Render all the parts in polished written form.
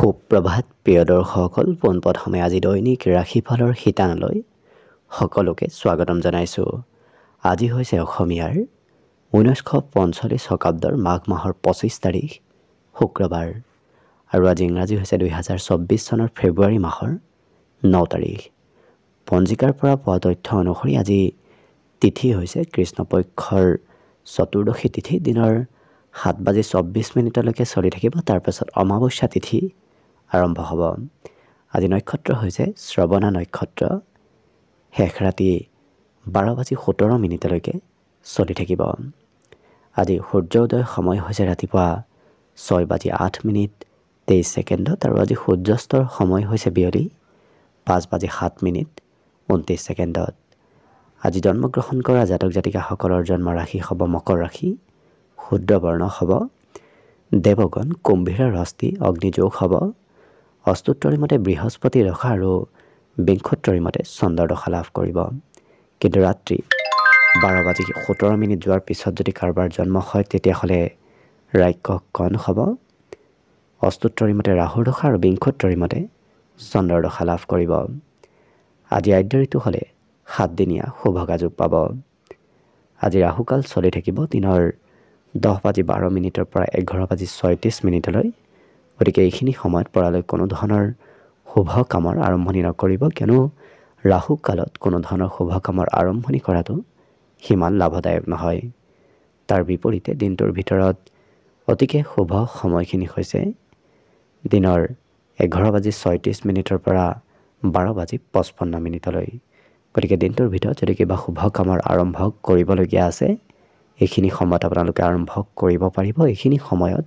সুপ্ৰভাত প্ৰিয় দৰ্শকসকল, পোনপ্ৰথমে আজি দৈনিক ৰাশিফলৰ শিতানলৈ সকলোকে স্বাগতম জনাইছোঁ। আজি হৈছে অসমীয়াৰ 1945 শকাব্দৰ মাঘ মাহৰ 25 তাৰিখ শুক্ৰবাৰ আৰু আজি ইংৰাজী হৈছে 2024 চনৰ ফেব্ৰুৱাৰী মাহৰ 9 তাৰিখ। পঞ্জিকাৰ পৰা পোৱা তথ্য অনুসৰি আজি তিথি হৈছে কৃষ্ণপক্ষৰ চতুৰ্দশী তিথি, দিনৰ 7:24 চলি থাকিব। তাৰপাছত অমাৱস্যা তিথি আৰম্ভ হ'ব। আজি নক্ষত্ৰ হৈছে শ্ৰৱণা নক্ষত্ৰ, শেষ ৰাতি 12:17 চলি থাকিব। আজি সূৰ্য উদয় সময় হৈছে ৰাতিপুৱা 6:08:23 আৰু আজি সূৰ্যাস্তৰ সময় হৈছে বিয়লি 5:07:29। আজি জন্মগ্ৰহণ কৰা জাতক জাতিকাসকলৰ জন্ম ৰাশি হ'ব মকৰ ৰাশি, শুদ্ৰ বৰ্ণ হ'ব দেৱগণ, কুম্ভীৰ ৰাশি অগ্নিযোগ হ'ব, অস্তুত্তৰী মতে বৃহস্পতি দশা আৰু বিংশোত্তৰী মতে চন্দ্ৰ দশা লাভ কৰিব। কিন্তু ৰাত্ৰি 12:17 যোৱাৰ পিছত যদি কাৰোবাৰ জন্ম হয় তেতিয়াহ'লে ৰাক্ষস কণ হ'ব, অস্তুত্তৰী মতে ৰাহুৰ দশা আৰু বিংশোত্তৰী মতে চন্দ্ৰৰ দশা লাভ কৰিব। আজি আদ্য ঋতু হ'লে 7 দিনীয়া শুভকাযোগ পাব। আজি ৰাহুকাল চলি থাকিব দিনৰ 10:12 পৰা 11:36। গতিকে এইখিনি সময়ত পৰালৈ কোনো ধৰণৰ শুভ কামৰ আৰম্ভণি নকৰিব, কিয়নো ৰাহু কালত কোনো ধৰণৰ শুভ কামৰ আৰম্ভণি কৰাটো সিমান লাভদায়ক নহয়। তাৰ বিপৰীতে দিনটোৰ ভিতৰত অতিকে শুভ সময়খিনি হৈছে দিনৰ 11:36 পৰা 12:55। গতিকে দিনটোৰ ভিতৰত যদি কিবা শুভ কামৰ আৰম্ভ কৰিবলগীয়া আছে এইখিনি সময়ত আপোনালোকে আৰম্ভ কৰিব পাৰিব। এইখিনি সময়ত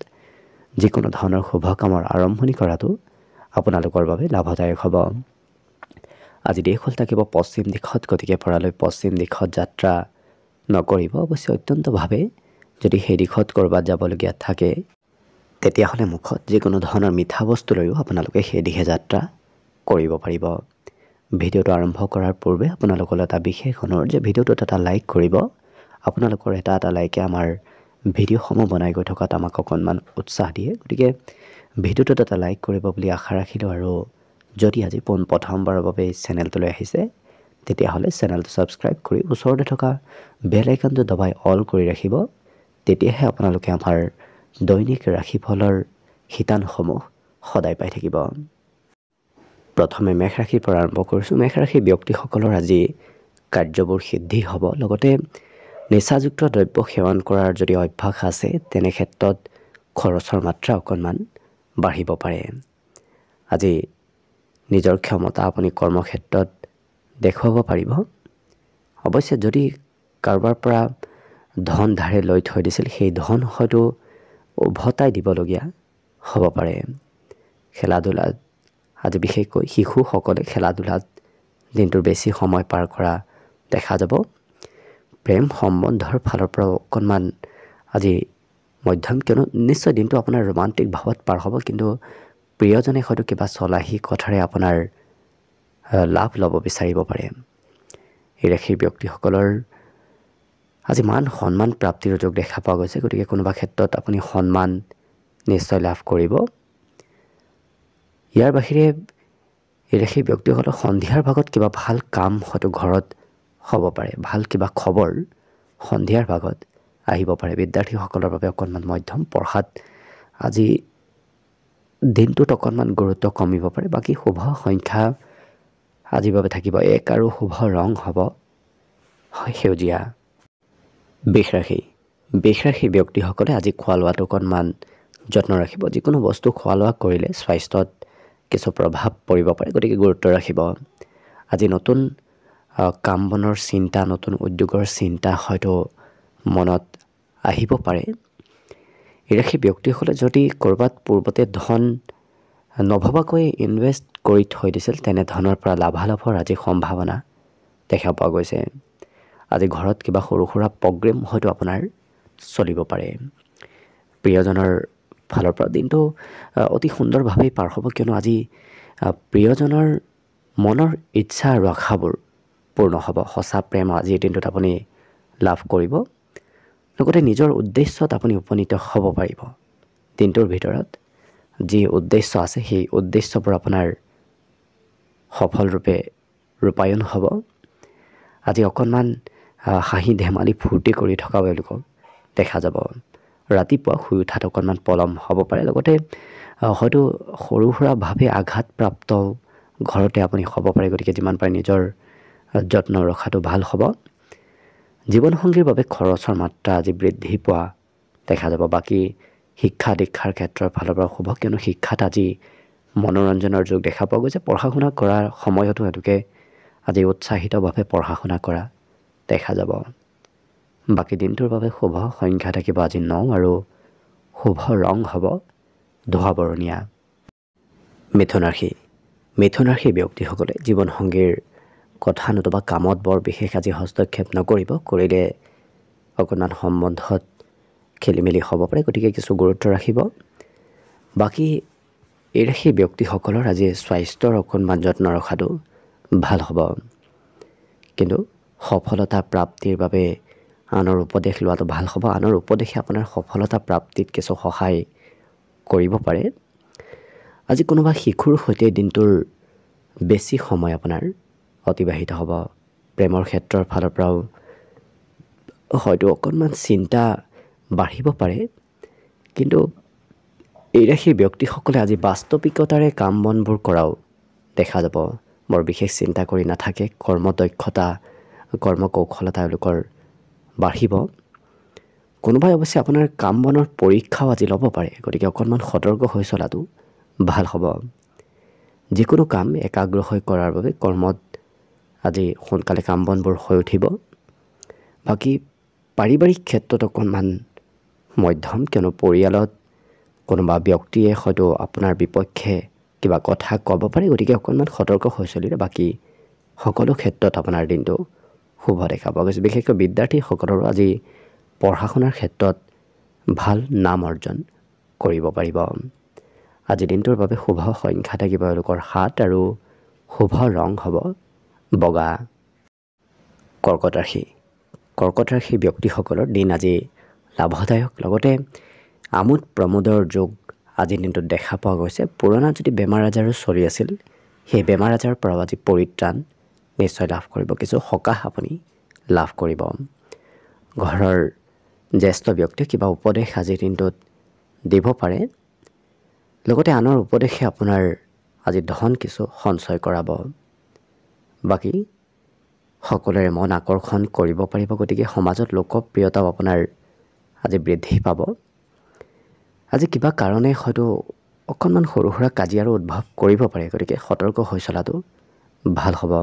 যিকোনো ধৰণৰ শুভ কামৰ আৰম্ভণি কৰাটো আপোনালোকৰ বাবে লাভদায়ক হ'ব। আজি দেশ হ'ল থাকিব পশ্চিম দিশত, গতিকে পৰালৈ পশ্চিম দিশত যাত্ৰা নকৰিব। অৱশ্যে অত্যন্তভাৱে যদি সেই দিশত ক'ৰবাত যাবলগীয়া থাকে তেতিয়াহ'লে মুখত যিকোনো ধৰণৰ মিঠা বস্তু লৈও আপোনালোকে সেই দিশে যাত্ৰা কৰিব পাৰিব। ভিডিঅ'টো আৰম্ভ কৰাৰ পূৰ্বে আপোনালোকলৈ এটা বিশেষ অনুৰোধ যে ভিডিঅ'টোত এটা লাইক কৰিব। আপোনালোকৰ এটা লাইকে আমাৰ ভিডিঅ'সমূহ বনাই গৈ থকাত আমাক অকণমান উৎসাহ দিয়ে। গতিকে ভিডিঅ'টোত এটা লাইক কৰিব বুলি আশা ৰাখিলোঁ। আৰু যদি আজি প্ৰথমবাৰৰ বাবে এই চেনেলটোলৈ আহিছে তেতিয়াহ'লে চেনেলটো ছাবস্ক্ৰাইব কৰি ওচৰতে থকা বেল আইকনটো দবাই অল কৰি ৰাখিব। তেতিয়াহে আপোনালোকে আমাৰ দৈনিক ৰাশিফলৰ শিতানসমূহ সদায় পাই থাকিব। প্ৰথমে মেষ ৰাশিৰ পৰা আৰম্ভ কৰিছোঁ। মেষ ৰাশিৰ ব্যক্তিসকলৰ আজি কাৰ্যবোৰ সিদ্ধি হ'ব। লগতে নিচাযুক্ত দ্ৰব্য সেৱন কৰাৰ যদি অভ্যাস আছে তেনে ক্ষেত্ৰত খৰচৰ মাত্ৰা অকণমান বাঢ়িব পাৰে। আজি নিজৰ ক্ষমতা আপুনি কৰ্মক্ষেত্ৰত দেখুৱাব পাৰিব। অৱশ্যে যদি কাৰোবাৰ পৰা ধন ধাৰে লৈ থৈ দিছিল সেই ধন হয়তো উভতাই দিবলগীয়া হ'ব পাৰে। খেলা ধূলাত আজি বিশেষকৈ শিশুসকলে খেলা ধূলাত দিনটোৰ বেছি সময় পাৰ কৰা দেখা যাব। প্ৰেম সম্বন্ধৰ ফালৰ পৰা অকণমান আজি মধ্যম, কিয়নো নিশ্চয় দিনটো আপোনাৰ ৰোমান্টিক ভাৱত পাৰ হ'ব, কিন্তু প্ৰিয়জনে হয়তো কিবা চলাহী কথাৰে আপোনাৰ লাভ ল'ব বিচাৰিব পাৰে। এই ৰাশিৰ ব্যক্তিসকলৰ আজি মান সন্মান প্ৰাপ্তিৰ যোগ দেখা পোৱা গৈছে। গতিকে কোনোবা ক্ষেত্ৰত আপুনি সন্মান নিশ্চয় লাভ কৰিব। ইয়াৰ বাহিৰে এই ৰাশিৰ ব্যক্তিসকলৰ সন্ধিয়াৰ ভাগত কিবা ভাল কাম হয়তো ঘৰত হ'ব পাৰে, ভাল কিবা খবৰ সন্ধিয়াৰ ভাগত আহিব পাৰে। বিদ্যাৰ্থীসকলৰ বাবে অকণমান মধ্যম, পঢ়াত আজি দিনটোত অকণমান গুৰুত্ব কমিব পাৰে। বাকী শুভ সংখ্যা আজিৰ বাবে থাকিব 1 আৰু শুভ ৰং হ'ব সেউজীয়া। বৃষ ৰাশিৰ ব্যক্তিসকলে আজি খোৱা লোৱাটো অকণমান যত্ন ৰাখিব। যিকোনো বস্তু খোৱা লোৱা কৰিলে স্বাস্থ্যত কিছু প্ৰভাৱ পৰিব পাৰে, গতিকে গুৰুত্ব ৰাখিব। আজি নতুন কাম বনৰ চিন্তা, নতুন উদ্যোগৰ চিন্তা হয়তো মনত আহিব পাৰে। এই ৰাশিৰ ব্যক্তিসকলে যদি ক'ৰবাত পূৰ্বতে ধন নভবাকৈ ইনভেষ্ট কৰি থৈ দিছিল তেনে ধনৰ পৰা লাভালাভৰ আজি সম্ভাৱনা দেখা পোৱা গৈছে। আজি ঘৰত কিবা সৰু সুৰা প্ৰগ্ৰেম হয়তো আপোনাৰ চলিব পাৰে। প্ৰিয়জনৰ ফালৰ পৰা দিনটো অতি সুন্দৰভাৱেই পাৰ হ'ব, কিয়নো আজি প্ৰিয়জনৰ মনৰ ইচ্ছা আৰু আশাবোৰ পূৰ্ণ হ'ব। সঁচা প্ৰেম আজিৰ দিনটোত আপুনি লাভ কৰিব। লগতে নিজৰ উদ্দেশ্যত আপুনি উপনীত হ'ব পাৰিব। দিনটোৰ ভিতৰত যি উদ্দেশ্য আছে সেই উদ্দেশ্যবোৰ আপোনাৰ সফলৰূপে ৰূপায়ণ হ'ব। আজি অকণমান হাঁহি ধেমালি ফূৰ্তি কৰি থকা তেওঁলোকক দেখা যাব। ৰাতিপুৱা শুই উঠাত অকণমান পলম হ'ব পাৰে, লগতে হয়তো সৰু সুৰাভাৱে আঘাতপ্ৰাপ্ত ঘৰতে আপুনি হ'ব পাৰে। গতিকে যিমান পাৰে নিজৰ যত্ন ৰখাটো ভাল হ'ব। জীৱনসংগীৰ বাবে খৰচৰ মাত্ৰা আজি বৃদ্ধি পোৱা দেখা যাব। বাকী শিক্ষা দীক্ষাৰ ক্ষেত্ৰৰ ফালৰ পৰা শুভ, কিয়নো শিক্ষাত আজি মনোৰঞ্জনৰ যুগ দেখা পোৱা গৈছে। পঢ়া শুনা কৰাৰ সময়তো তেওঁলোকে আজি উৎসাহিতভাৱে পঢ়া শুনা কৰা দেখা যাব। বাকী দিনটোৰ বাবে শুভ সংখ্যা থাকিব আজি 9 আৰু শুভ ৰং হ'ব ধোঁৱা বৰণীয়া। মিথুন ৰাশি ব্যক্তিসকলে জীৱনসংগীৰ কথা নতুবা কামত বৰ বিশেষ আজি হস্তক্ষেপ নকৰিব। কৰিলে অকণমান সম্বন্ধত খেলি মেলি হ'ব পাৰে, গতিকে কিছু গুৰুত্ব ৰাখিব। বাকী এই ৰাশি ব্যক্তিসকলৰ আজি স্বাস্থ্যৰ অকণমান যত্ন ৰখাটো ভাল হ'ব। কিন্তু সফলতা প্ৰাপ্তিৰ বাবে আনৰ উপদেশ লোৱাটো ভাল হ'ব। আনৰ উপদেশে আপোনাৰ সফলতা প্ৰাপ্তিত কিছু সহায় কৰিব পাৰে। আজি কোনোবা শিশুৰ সৈতে দিনটোৰ বেছি সময় আপোনাৰ অতিবাহিত হ'ব। প্ৰেমৰ ক্ষেত্ৰৰ ফালৰ পৰাও হয়তো অকণমান চিন্তা বাঢ়িব পাৰে, কিন্তু এই ৰাশিৰ ব্যক্তিসকলে আজি বাস্তৱিকতাৰে কাম বনবোৰ কৰাও দেখা যাব। বৰ বিশেষ চিন্তা কৰি নাথাকে। কৰ্মদক্ষতা কৰ্মকৌশলতা তেওঁলোকৰ বাঢ়িব। কোনোবাই অৱশ্যে আপোনাৰ কাম বনৰ পৰীক্ষাও আজি ল'ব পাৰে, গতিকে অকণমান সতৰ্ক হৈ চলাটো ভাল হ'ব। যিকোনো কাম একাগ্ৰ হৈ কৰাৰ বাবে কৰ্মত আজি সোনকালে কাম বনবোৰ হৈ উঠিব। বাকী পাৰিবাৰিক ক্ষেত্ৰত অকণমান মধ্যম, কিয়নো পৰিয়ালত কোনোবা ব্যক্তিয়ে হয়তো আপোনাৰ বিপক্ষে কিবা কথা ক'ব পাৰে, গতিকে অকণমান সতৰ্ক হৈ চলিলে বাকী সকলো ক্ষেত্ৰত আপোনাৰ দিনটো শুভ দেখা পোৱা গৈছে। বিশেষকৈ বিদ্যাৰ্থীসকলৰো আজি পঢ়া শুনাৰ ক্ষেত্ৰত ভাল নাম অৰ্জন কৰিব পাৰিব। আজি দিনটোৰ বাবে শুভ সংখ্যা থাকিব এওঁলোকৰ 7 আৰু শুভ ৰং হ'ব বগা। কৰ্কট ৰাশি ব্যক্তিসকলৰ দিন আজি লাভদায়ক, লগতে আমোদ প্ৰমোদৰ যোগ আজিৰ দিনটোত দেখা পোৱা গৈছে। পুৰণা যদি বেমাৰ আজাৰো চলি আছিল, সেই বেমাৰ আজাৰৰ পৰাও আজি পৰিত্ৰাণ নিশ্চয় লাভ কৰিব। কিছু সকাহ আপুনি লাভ কৰিব। ঘৰৰ জ্যেষ্ঠ ব্যক্তিয়ে কিবা উপদেশ আজিৰ দিনটোত দিব পাৰে, লগতে আনৰ উপদেশে আপোনাৰ আজি ধন কিছু সঞ্চয় কৰাব। বাকী সকলোৰে মন আকৰ্ষণ কৰিব পাৰিব, গতিকে সমাজত লোকপ্ৰিয়তাও আপোনাৰ আজি বৃদ্ধি পাব। আজি কিবা কাৰণে হয়তো অকণমান সৰু সুৰা কাজিয়াৰো উদ্ভৱ কৰিব পাৰে, গতিকে সতৰ্ক হৈ চলাটো ভাল হ'ব।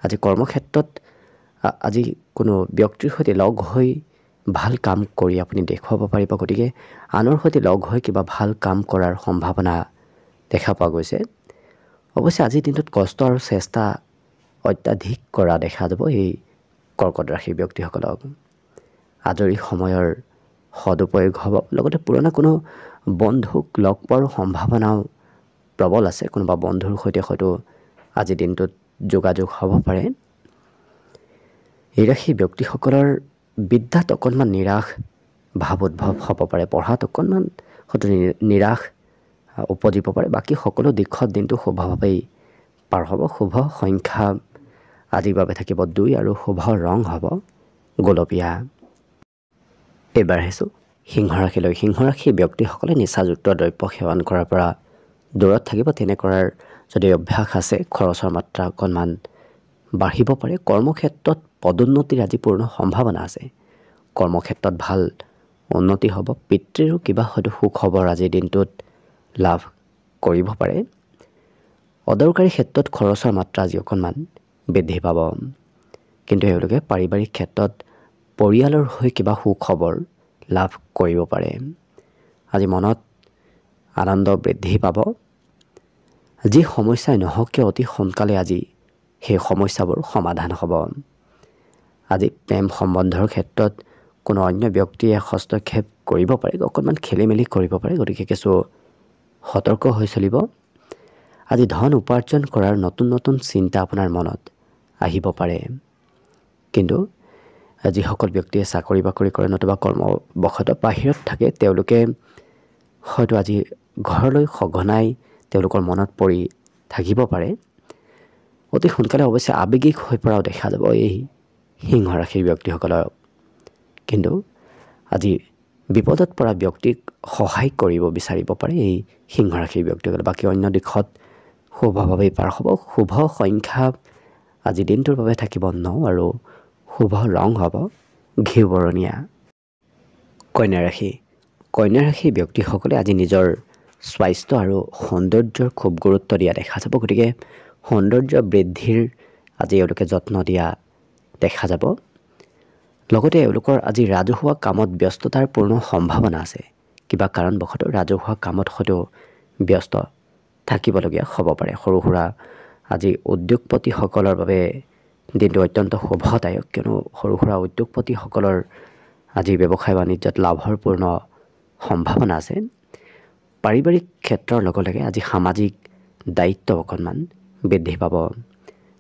আজি কৰ্মক্ষেত্ৰত আজি কোনো ব্যক্তিৰ সৈতে লগ হৈ ভাল কাম কৰি আপুনি দেখুৱাব পাৰিব, গতিকে আনৰ সৈতে লগ হৈ কিবা ভাল কাম কৰাৰ সম্ভাৱনা দেখা পোৱা গৈছে। অৱশ্যে আজিৰ দিনটোত কষ্ট আৰু চেষ্টা অত্যাধিক কৰা দেখা যাব এই কৰ্কট ৰাশিৰ ব্যক্তিসকলক। আজৰি সময়ৰ সদুপয়োগ হ'ব, লগতে পুৰণা কোনো বন্ধুক লগ পোৱাৰ সম্ভাৱনাও প্ৰবল আছে। কোনোবা বন্ধুৰ সৈতে হয়তো আজিৰ দিনটোত যোগাযোগ হ'ব পাৰে। এই ৰাশিৰ ব্যক্তিসকলৰ বিদ্যাত অকণমান নিৰাশ ভাৱ উদ্ভৱ হ'ব পাৰে। পঢ়াত অকণমান হয়তো নিৰাশ উপজিব পাৰে। বাকী সকলো দিশত দিনটো শুভভাৱেই পাৰ হ'ব। শুভ সংখ্যা আজিৰ বাবে থাকিব 2 আৰু শুভ ৰং হ'ব গোলপীয়া। এইবাৰ আহিছোঁ সিংহ ৰাশিলৈ। সিংহ ৰাশিৰ ব্যক্তিসকলে নিচাযুক্ত দ্ৰব্য সেৱন কৰাৰ পৰা দূৰত থাকিব। তেনে কৰাৰ যদি অভ্যাস আছে, খৰচৰ মাত্ৰা অকণমান বাঢ়িব পাৰে। কৰ্মক্ষেত্ৰত পদোন্নতিৰ আজি পূৰ্ণ সম্ভাৱনা আছে। কৰ্মক্ষেত্ৰত ভাল উন্নতি হ'ব। পিতৃৰো কিবা হয়তো সুখবৰ আজিৰ দিনটোত লাভ কৰিব পাৰে। অদৰকাৰী ক্ষেত্ৰত খৰচৰ মাত্ৰা আজি অকণমান বৃদ্ধি পাব, কিন্তু এওঁলোকে পাৰিবাৰিক ক্ষেত্ৰত পৰিয়ালৰ হৈ কিবা সুখবৰ লাভ কৰিব পাৰে। আজি মনত আনন্দ বৃদ্ধি পাব। যি সমস্যাই নহওক কিয় অতি সোনকালে আজি সেই সমস্যাবোৰ সমাধান হ'ব। আজি প্ৰেম সম্বন্ধৰ ক্ষেত্ৰত কোনো অন্য ব্যক্তিয়ে হস্তক্ষেপ কৰিব পাৰে, অকণমান খেলি মেলি কৰিব পাৰে, গতিকে কিছু সতৰ্ক হৈ চলিব। আজি ধন উপাৰ্জন কৰাৰ নতুন নতুন চিন্তা আপোনাৰ মনত আহিব পাৰে, কিন্তু যিসকল ব্যক্তিয়ে চাকৰি বাকৰি কৰে নতুবা কৰ্মবশতঃ বাহিৰত থাকে, তেওঁলোকে হয়তো আজি ঘৰলৈ সঘনাই তেওঁলোকৰ মনত পৰি থাকিব পাৰে। অতি সোনকালে অৱশ্যে আৱেগিক হৈ পৰাও দেখা যাব এই সিংহ ৰাশিৰ ব্যক্তিসকলক। কিন্তু আজি বিপদত পৰা ব্যক্তিক সহায় কৰিব বিচাৰিব পাৰে এই সিংহ ৰাশিৰ ব্যক্তিসকলে। বাকী অন্য দিশত শুভভাৱেই পাৰ হ'ব। শুভ সংখ্যা আজি দিনটোৰ বাবে থাকিব 9 আৰু শুভ ৰং হ'ব ঘিউ বৰণীয়া। কন্যা ৰাশি। কন্যা ৰাশিৰ ব্যক্তিসকলে আজি নিজৰ স্বাস্থ্য আৰু সৌন্দৰ্যৰ খুব গুৰুত্ব দিয়া দেখা যাব। গতিকে সৌন্দৰ্য বৃদ্ধিৰ আজি এওঁলোকে যত্ন দিয়া দেখা যাব। লগতে এওঁলোকৰ আজি ৰাজহুৱা কামত ব্যস্ততাৰ পূৰ্ণ সম্ভাৱনা আছে। কিবা কাৰণবশতঃ ৰাজহুৱা কামত হয়তো ব্যস্ত থাকিবলগীয়া হ'ব পাৰে। সৰু সুৰা আজি উদ্যোগপতিসকলৰ বাবে দিনটো অত্যন্ত শুভদায়ক, কিয়নো সৰু সুৰা উদ্যোগপতিসকলৰ আজি ব্যৱসায় বাণিজ্যত লাভৰ পূৰ্ণ সম্ভাৱনা আছে। পাৰিবাৰিক ক্ষেত্ৰৰ লগে লগে আজি সামাজিক দায়িত্ব অকণমান বৃদ্ধি পাব।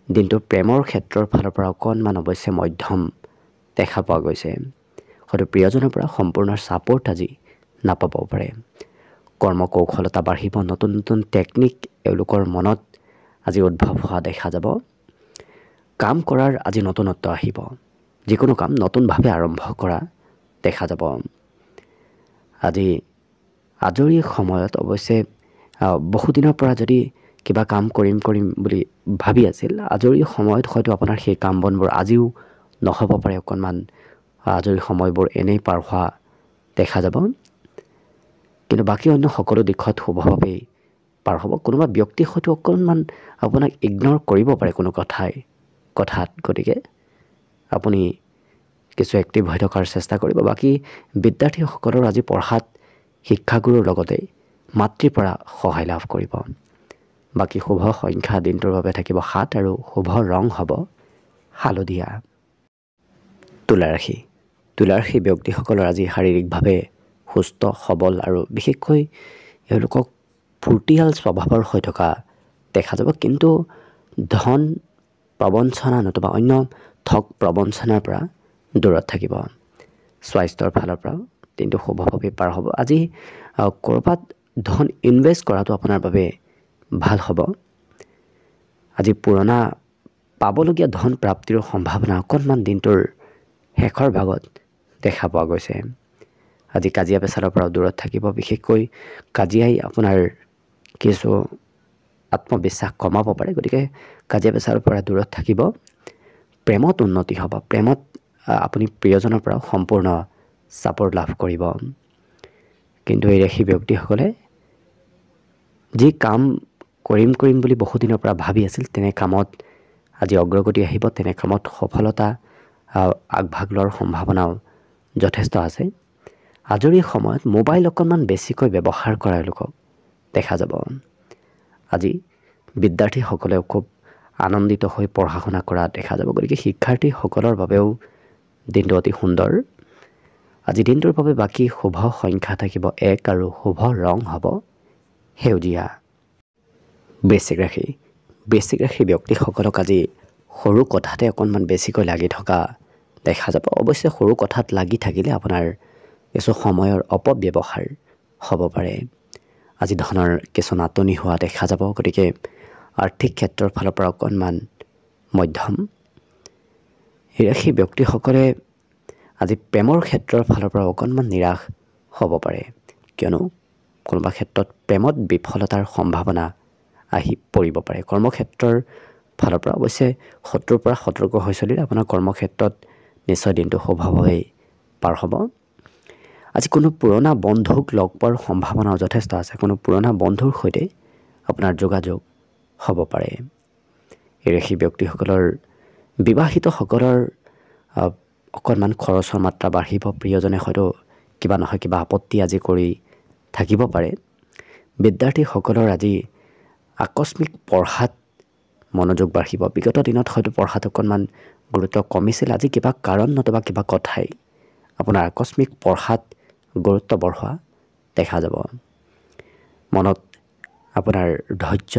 দিনটো প্ৰেমৰ ক্ষেত্ৰৰ ফালৰ পৰা অকণমান অৱশ্যে মধ্যম দেখা পোৱা গৈছে। হয়তো প্ৰিয়জনৰ পৰা সম্পূৰ্ণ ছাপোৰ্ট আজি নাপাবও পাৰে। কৰ্মকৌশলতা বাঢ়িব। নতুন নতুন টেকনিক এওঁলোকৰ মনত আজি উদ্ভৱ হোৱা দেখা যাব। কাম কৰাৰ আজি নতুনত্ব আহিব। যিকোনো কাম নতুনভাৱে আৰম্ভ কৰা দেখা যাব। আজি আজৰি সময়ত অৱশ্যে বহুদিনৰ পৰা যদি কিবা কাম কৰিম বুলি ভাবি আছিল, আজৰি সময়ত হয়তো আপোনাৰ সেই কাম বনবোৰ আজিও নহ'ব পাৰে। অকণমান আজৰি সময়বোৰ এনেই পাৰ হোৱা দেখা যাব। কিন্তু বাকী অন্য সকলো দিশত শুভভাৱেই পাৰ হ'ব। কোনোবা ব্যক্তি হয়তো অকণমান আপোনাক ইগন'ৰ কৰিব পাৰে কোনো কথাত। গতিকে আপুনি কিছু এক্টিভ হৈ থকাৰ চেষ্টা কৰিব। বাকী বিদ্যাৰ্থীসকলৰ আজি পঢ়াত শিক্ষাগুৰুৰ লগতে মাতৃৰ পৰা সহায় লাভ কৰিব। বাকী শুভ সংখ্যা দিনটোৰ বাবে থাকিব 7 আৰু শুভ ৰং হ'ব হালধীয়া। তুলা ৰাশি। তুলা ৰাশি ব্যক্তিসকলৰ আজি শাৰীৰিকভাৱে সুস্থ সবল আৰু বিশেষকৈ এওঁলোকক ফূৰ্তিয়াল স্বভাৱৰ হৈ থকা দেখা যাব। কিন্তু ধন প্ৰবঞ্চনা নতুবা অন্য ঠগ প্ৰবঞ্চনাৰ পৰা দূৰত থাকিব। স্বাস্থ্যৰ ফালৰ পৰাও দিনটো শুভভাৱে পাৰ হ'ব। আজি ক'ৰবাত ধন ইনভেষ্ট কৰাটো আপোনাৰ বাবে ভাল হ'ব। আজি পুৰণা পাবলগীয়া ধন প্ৰাপ্তিৰ সম্ভাৱনা অকণমান দিনটোৰ শেষৰ ভাগত দেখা পোৱা গৈছে। আজি কাজিয়া পেচালৰ পৰাও দূৰত থাকিব। বিশেষকৈ কাজিয়াই আপোনাৰ কিছু আত্মবিশ্বাস কমাব পাৰে। গতিকে কাজিয়া পেচালৰ পৰা দূৰত থাকিব। প্ৰেমত উন্নতি হ'ব। প্ৰেমত আপুনি প্ৰিয়জনৰ পৰা সম্পূৰ্ণ ছাপোৰ্ট লাভ কৰিব। কিন্তু এই ৰাশি ব্যক্তিসকলে যি কাম কৰিম বুলি বহুদিনৰ পৰা ভাবি আছিল, তেনে কামত আজি অগ্ৰগতি আহিব। তেনে কামত সফলতা আগভাগ লোৱাৰ সম্ভাৱনাও যথেষ্ট আছে। আজৰি সময়ত মোবাইল অকণমান বেছিকৈ ব্যৱহাৰ কৰা এওঁলোকক দেখা যাব। আজি বিদ্যাৰ্থীসকলেও খুব আনন্দিত হৈ পঢ়া শুনা কৰা দেখা যাব। গতিকে শিক্ষাৰ্থীসকলৰ বাবেও দিনটো অতি সুন্দৰ। আজি দিনটোৰ বাবে বাকী শুভ সংখ্যা থাকিব 1 আৰু শুভ ৰং হ'ব সেউজীয়া। বৃশ্চিক ৰাশি। বৃশ্চিক ৰাশি ব্যক্তিসকলক আজি সৰু কথাতে অকণমান বেছিকৈ লাগি থকা দেখা যাব। অৱশ্যে সৰু কথাত লাগি থাকিলে আপোনাৰ কিছু সময়ৰ অপব্যৱহাৰ হ'ব পাৰে। আজি ধনৰ কিছু নাটনি হোৱা দেখা যাব। গতিকে আৰ্থিক ক্ষেত্ৰৰ ফালৰ পৰা অকণমান মধ্যম। এই ৰাশি ব্যক্তিসকলে আজি প্ৰেমৰ ক্ষেত্ৰৰ ফালৰ পৰা অকণমান নিৰাশ হ'ব পাৰে, কিয়নো কোনোবা ক্ষেত্ৰত প্ৰেমত বিফলতাৰ সম্ভাৱনা আহি পৰিব পাৰে। কৰ্মক্ষেত্ৰৰ ফালৰ পৰা অৱশ্যে শত্ৰুৰ পৰা সতৰ্ক হৈ চলিলে আপোনাৰ কৰ্মক্ষেত্ৰত নিশ্চয় দিনটো শুভভাৱেই পাৰ হ'ব। আজি কোনো পুৰণা বন্ধুক লগ পোৱাৰ সম্ভাৱনাও যথেষ্ট আছে। কোনো পুৰণা বন্ধুৰ সৈতে আপোনাৰ যোগাযোগ হ'ব পাৰে। এই ৰাশি ব্যক্তিসকলৰ বিবাহিতসকলৰ অকণমান খৰচৰ মাত্ৰা বাঢ়িব। প্ৰিয়জনে হয়তো কিবা নহয় কিবা আপত্তি আজি কৰি থাকিব পাৰে। বিদ্যাৰ্থীসকলৰ আজি আকস্মিক পঢ়াত মনোযোগ বাঢ়িব। বিগত দিনত হয়তো পঢ়াত অকণমান গুৰুত্ব কমিছিল। আজি কিবা কাৰণ নতুবা কিবা কথাই আপোনাৰ আকস্মিক পঢ়াত গুৰুত্ব বঢ়োৱা দেখা যাব। মনত আপোনাৰ ধৈৰ্য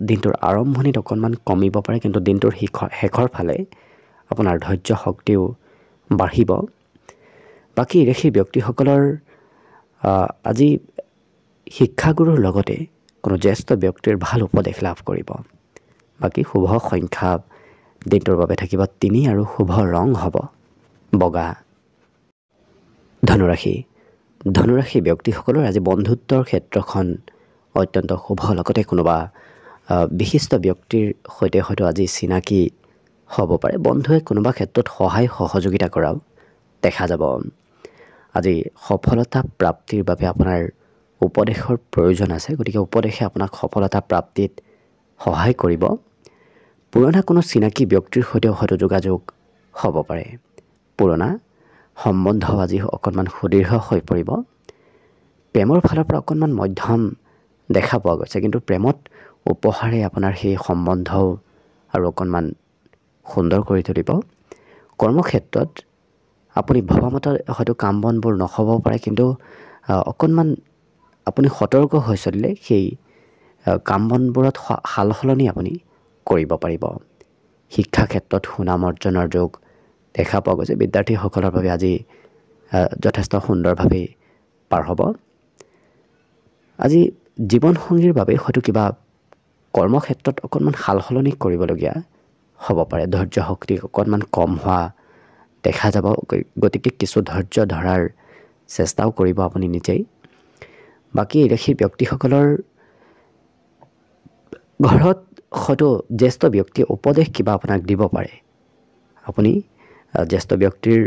দিনটোৰ আৰম্ভণিত অকণমান কমিব পাৰে, কিন্তু দিনটোৰ শেষৰ ফালে আপোনাৰ ধৈৰ্য শক্তিও বাঢ়িব। বাকী ৰাশি ব্যক্তিসকলৰ আজি শিক্ষাগুৰুৰ লগতে কোনো জ্যেষ্ঠ ব্যক্তিৰ ভাল উপদেশ লাভ কৰিব। বাকী শুভ সংখ্যা দিনটোৰ বাবে থাকিব 3 আৰু শুভ ৰং হ'ব বগা। ধনুৰাশি ব্যক্তিসকলৰ আজি বন্ধুত্বৰ ক্ষেত্ৰখন অত্যন্ত শুভ। লগতে কোনোবা বিশিষ্ট ব্যক্তিৰ সৈতে হয়তো আজি চিনাকি হ'ব পাৰে। বন্ধুৱে কোনোবা ক্ষেত্ৰত সহায় সহযোগিতা কৰাও দেখা যাব। আজি সফলতা প্ৰাপ্তিৰ বাবে আপোনাৰ উপদেশৰ প্ৰয়োজন আছে, গতিকে উপদেশে আপোনাক সফলতা প্ৰাপ্তিত সহায় কৰিব। পুৰণা কোনো চিনাকি ব্যক্তিৰ সৈতেও হয়তো যোগাযোগ হ'ব পাৰে। পুৰণা সম্বন্ধ আজি অকণমান সুদৃঢ় হৈ পৰিব। প্ৰেমৰ ফালৰ পৰা অকণমান মধ্যম দেখা পোৱা গৈছে, কিন্তু প্ৰেমত উপহাৰে আপোনাৰ সেই সম্বন্ধও আৰু অকণমান সুন্দৰ কৰি তুলিব। কৰ্মক্ষেত্ৰত আপুনি ভবামতে হয়তো কাম বনবোৰ নহ'ব পাৰে, কিন্তু অকণমান আপুনি সতৰ্ক হৈ চলিলে সেই কাম বনবোৰত সাল সলনি আপুনি কৰিব পাৰিব। শিক্ষা ক্ষেত্ৰত সুনাম অৰ্জনৰ যোগ দেখা পোৱা গৈছে। বিদ্যাৰ্থীসকলৰ বাবে আজি যথেষ্ট সুন্দৰভাৱে পাৰ হ'ব। আজি জীৱনসংগীৰ বাবে হয়তো কিবা কৰ্মক্ষেত্ৰত অকণমান সাল সলনি কৰিবলগীয়া হ'ব পাৰে। ধৈৰ্য শক্তি অকণমান কম হোৱা দেখা যাব, গতিকে কিছু ধৈৰ্য ধৰাৰ চেষ্টাও কৰিব আপুনি নিজেই। বাকী সেই ব্যক্তিসকলৰ ঘৰত হয়তো জ্যেষ্ঠ ব্যক্তিয়ে উপদেশ কিবা আপোনাক দিব পাৰে। আপুনি জ্যেষ্ঠ ব্যক্তিৰ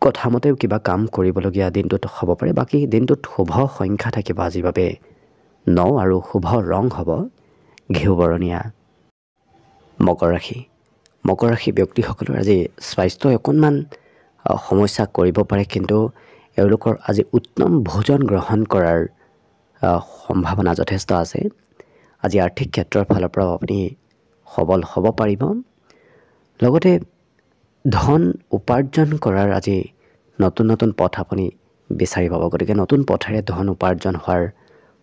কথামতেও কিবা কাম কৰিবলগীয়া দিনটোত হ'ব পাৰে। বাকী দিনটোত শুভ সংখ্যা থাকিব আজিৰ বাবে 9 আৰু শুভ ৰং হ'ব ঘিউ বৰণীয়া। মকৰ ৰাশি ব্যক্তিসকলৰ আজি স্বাস্থ্যই অকণমান সমস্যা কৰিব পাৰে, কিন্তু এওঁলোকৰ আজি উত্তম ভোজন গ্ৰহণ কৰাৰ সম্ভাৱনা যথেষ্ট আছে। আজি আৰ্থিক ক্ষেত্ৰৰ ফালৰ পৰাও আপুনি সবল হ'ব পাৰিব। লগতে ধন উপাৰ্জন কৰাৰ আজি নতুন পথ আপুনি বিচাৰি পাব, গতিকে নতুন পথেৰে ধন উপাৰ্জন হোৱাৰ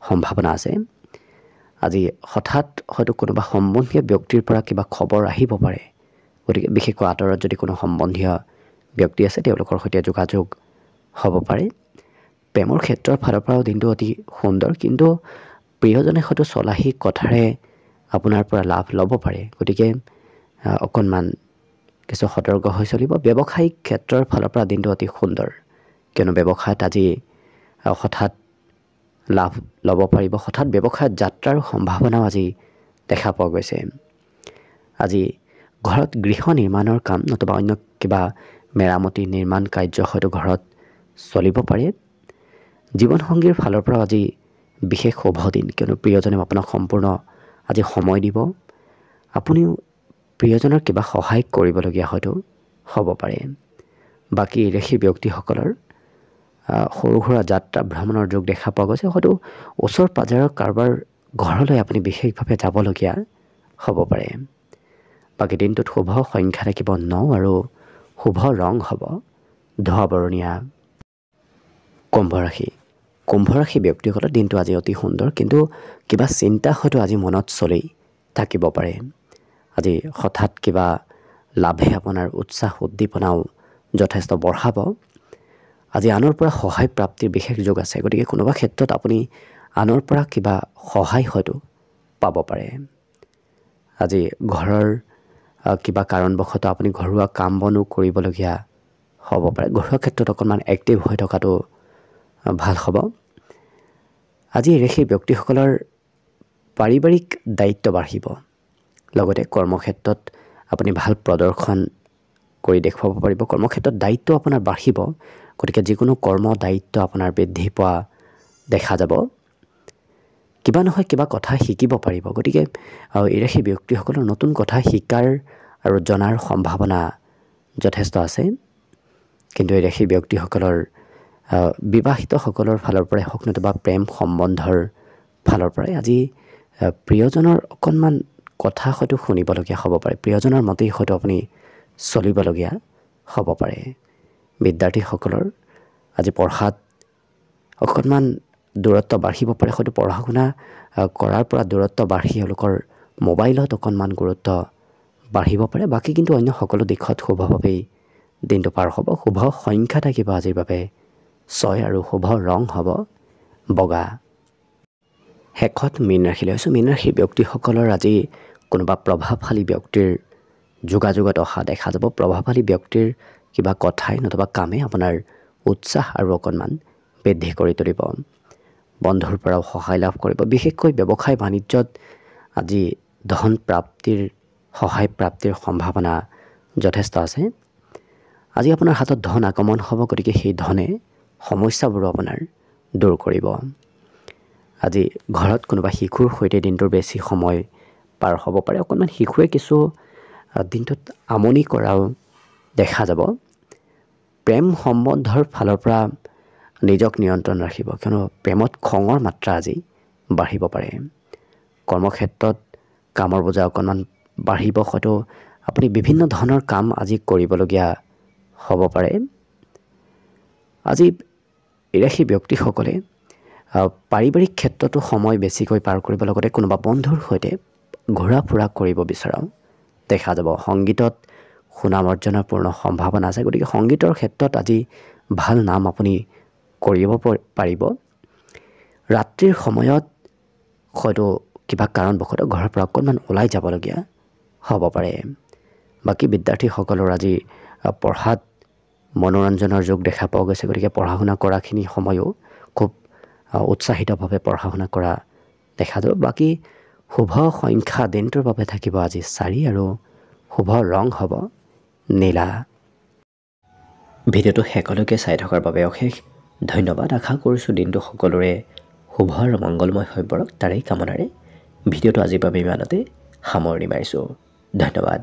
সম্ভাৱনা আছে। আজি হঠাৎ হয়তো কোনোবা সম্বন্ধীয় ব্যক্তিৰ পৰা কিবা খবৰ আহিব পাৰে, গতিকে বিশেষকৈ আঁতৰত যদি কোনো সম্বন্ধীয় ব্যক্তি আছে তেওঁলোকৰ সৈতে যোগাযোগ হ'ব পাৰে। প্ৰেমৰ ক্ষেত্ৰৰ ফালৰ পৰাও দিনটো অতি সুন্দৰ, কিন্তু প্ৰিয়জনে হয়তো চলাহী কথাৰে আপোনাৰ পৰা লাভ ল'ব পাৰে, গতিকে অকণমান কিছু সতৰ্ক হৈ চলিব। ব্যৱসায়িক ক্ষেত্ৰৰ ফালৰ পৰা দিনটো অতি সুন্দৰ, কিয়নো ব্যৱসায়ত আজি হঠাৎ লাভ ল'ব পাৰিব। হঠাৎ ব্যৱসায়ত যাত্ৰাৰ সম্ভাৱনাও আজি দেখা পোৱা গৈছে। আজি ঘৰত গৃহ নিৰ্মাণৰ কাম নতুবা অন্য কিবা মেৰামতি নিৰ্মাণ কাৰ্য হয়তো ঘৰত চলিব পাৰে। জীৱনসংগীৰ ফালৰ পৰা আজি বিশেষ শুভ দিন, কিয়নো প্ৰিয়জনে আপোনাক সম্পূৰ্ণ আজি সময় দিব। আপুনিও প্ৰিয়জনৰ কিবা সহায় কৰিবলগীয়া হয়তো হ'ব পাৰে। বাকী সেই ব্যক্তিসকলৰ সৰু সুৰা যাত্ৰা ভ্ৰমণৰ যোগ দেখা পোৱা গৈছে। হয়তো ওচৰ পাজৰৰ কাৰোবাৰ ঘৰলৈ আপুনি বিশেষভাৱে যাবলগীয়া হ'ব পাৰে। বাকী দিনটোত শুভ সংখ্যা থাকিব 9 আৰু শুভ ৰং হ'ব ধোঁৱা বৰণীয়া। কুম্ভ ৰাশি ব্যক্তিসকলৰ দিনটো আজি অতি সুন্দৰ, কিন্তু কিবা চিন্তা হয়তো আজি মনত চলি থাকিব পাৰে। আজি হঠাৎ কিবা লাভে আপোনাৰ উৎসাহ উদ্দীপনাও যথেষ্ট বঢ়াব। আজি আনৰ পৰা সহায় প্ৰাপ্তিৰ বিশেষ যোগ আছে, গতিকে কোনোবা ক্ষেত্ৰত আপুনি আনৰ পৰা কিবা সহায় হয়তো পাব পাৰে। আজি ঘৰৰ কিবা কাৰণবশতঃ আপুনি ঘৰুৱা কাম বনো কৰিবলগীয়া হ'ব পাৰে। ঘৰুৱা ক্ষেত্ৰত অকণমান এক্টিভ হৈ থকাটো ভাল হ'ব। আজি সেই ব্যক্তিসকলৰ পাৰিবাৰিক দায়িত্ব বাঢ়িব। লগতে কৰ্মক্ষেত্ৰত আপুনি ভাল প্ৰদৰ্শন কৰি দেখুৱাব পাৰিব। কৰ্মক্ষেত্ৰত দায়িত্ব আপোনাৰ বাঢ়িব, গতিকে যিকোনো কৰ্ম দায়িত্ব আপোনাৰ বৃদ্ধি পোৱা দেখা যাব। কিবা নহয় কিবা কথা শিকিব পাৰিব, গতিকে সেই ব্যক্তিসকলৰ নতুন কথা শিকাৰ আৰু জনাৰ সম্ভাৱনা যথেষ্ট আছে। কিন্তু সেই ব্যক্তিসকলৰ বিবাহিতসকলৰ ফালৰ পৰাই হওক নতুবা প্ৰেম সম্বন্ধৰ ফালৰ পৰাই আজি প্ৰিয়জনৰ অকণমান কথা হয়তো শুনিবলগীয়া হ'ব পাৰে। প্ৰিয়জনৰ মতেই হয়তো আপুনি চলিবলগীয়া হ'ব পাৰে। বিদ্যাৰ্থীসকলৰ আজি পঢ়াত অকণমান দূৰত্ব বাঢ়িব পাৰে। হয়তো পঢ়া শুনা কৰাৰ পৰা দূৰত্ব বাঢ়ি তেওঁলোকৰ মোবাইলত অকণমান গুৰুত্ব বাঢ়িব পাৰে। বাকী কিন্তু অন্য সকলো দিশত শুভভাৱেই দিনটো পাৰ হ'ব। শুভ সংখ্যা থাকিব আজিৰ বাবে 6 আৰু শুভ ৰং হ'ব বগা। শেষত মীন ৰাশি লৈছোঁ। মীন ৰাশিৰ ব্যক্তিসকলৰ আজি কোনোবা প্ৰভাৱশালী ব্যক্তিৰ যোগাযোগত অহা দেখা যাব। প্ৰভাৱশালী ব্যক্তিৰ কিবা কথাই নতুবা কামে আপোনাৰ উৎসাহ আৰু অকণমান বৃদ্ধি কৰি তুলিব। বন্ধুৰ পৰাও সহায় লাভ কৰিব। বিশেষকৈ ব্যৱসায় বাণিজ্যত আজি ধন প্ৰাপ্তিৰ সহায় প্ৰাপ্তিৰ সম্ভাৱনা যথেষ্ট আছে। আজি আপোনাৰ হাতত ধন আগমন হ'ব, গতিকে সেই ধনে সমস্যাবোৰো আপোনাৰ দূৰ কৰিব। আজি ঘৰত কোনোবা শিশুৰ সৈতে দিনটোৰ বেছি সময় পাৰ হ'ব পাৰে। অকণমান শিশুৱে কিছু দিনটোত আমনি কৰাও দেখা যাব। প্ৰেম সম্বন্ধৰ ফালৰ পৰা নিজক নিয়ন্ত্ৰণ ৰাখিব, কিয়নো প্ৰেমত খঙৰ মাত্ৰা আজি বাঢ়িব পাৰে। কৰ্মক্ষেত্ৰত কামৰ বোজা অকণমান বাঢ়িব, হয়তো আপুনি বিভিন্ন ধৰণৰ কাম আজি কৰিবলগীয়া হ'ব পাৰে। আজি এই ৰাশি ব্যক্তিসকলে পাৰিবাৰিক ক্ষেত্ৰতো সময় বেছিকৈ পাৰ কৰিব, লগতে কোনোবা বন্ধুৰ সৈতে ঘূৰা ফুৰা কৰিব বিচৰাও দেখা যাব। সংগীতত সুনাম অৰ্জনৰ পূৰ্ণ সম্ভাৱনা আছে, গতিকে সংগীতৰ ক্ষেত্ৰত আজি ভাল নাম আপুনি কৰিব পাৰিব। ৰাত্ৰিৰ সময়ত হয়তো কিবা কাৰণবশতঃ ঘৰৰ পৰা অকণমান ওলাই যাবলগীয়া হ'ব পাৰে। বাকী বিদ্যাৰ্থীসকলৰ আজি পঢ়াত মনোৰঞ্জনৰ যোগ দেখা পোৱা গৈছে, গতিকে পঢ়া শুনা কৰাখিনি সময়ো খুব উৎসাহিতভাৱে পঢ়া শুনা কৰা দেখা যাব। বাকী শুভ সংখ্যা দিনটোৰ বাবে থাকিব আজি 4 আৰু শুভ ৰং হ'ব নীলা। ভিডিঅ'টো শেষলৈকে চাই থকাৰ বাবে অশেষ ধন্যবাদ। আশা কৰিছোঁ দিনটো সকলোৰে শুভ আৰু মংগলময় হৈ পৰক, তাৰেই কামনাৰে ভিডিঅ'টো আজিৰ বাবে ইমানতে সামৰণি মাৰিছোঁ। ধন্যবাদ।